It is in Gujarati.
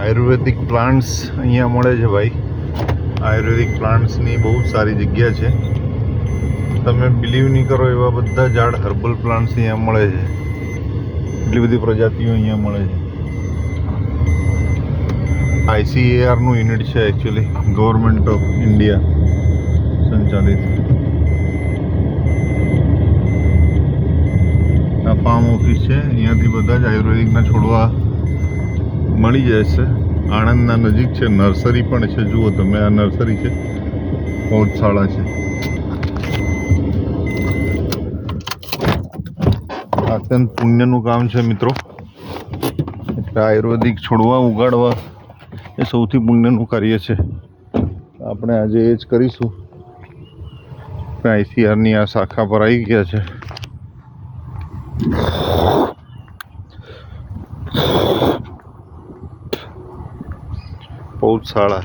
આયુર્વેદિક પ્લાન્ટ્સ અહીંયા મળે છે ભાઈ. આયુર્વેદિક પ્લાન્ટ્સની બહુ સારી જગ્યા છે. તમે બિલીવ નહીં કરો એવા બધા ઝાડ હર્બલ પ્લાન્ટ્સ અહીંયા મળે છે. એટલી બધી પ્રજાતિઓ અહીંયા મળે છે. ICARનું યુનિટ છે એકચ્યુઅલી, ગવર્મેન્ટ ઓફ ઇન્ડિયા સંચાલિત. આ ફાર્મ ઓફિસ છે. અહીંયાથી બધા જ આયુર્વેદિકના છોડવા મળી જાય છે. આણંદના નજીક છે. નર્સરી પણ છે. જુઓ તમે, આ નર્સરી છે, પૌધશાળા છે. અત્યંત પુણ્યનું કામ છે મિત્રો. એટલે આયુર્વેદિક છોડવા ઉગાડવા એ સૌથી પુણ્યનું કાર્ય છે. આપણે આજે એ જ કરીશું. ICARની આ શાખા પર આવી ગયા છે. પૌધશાળા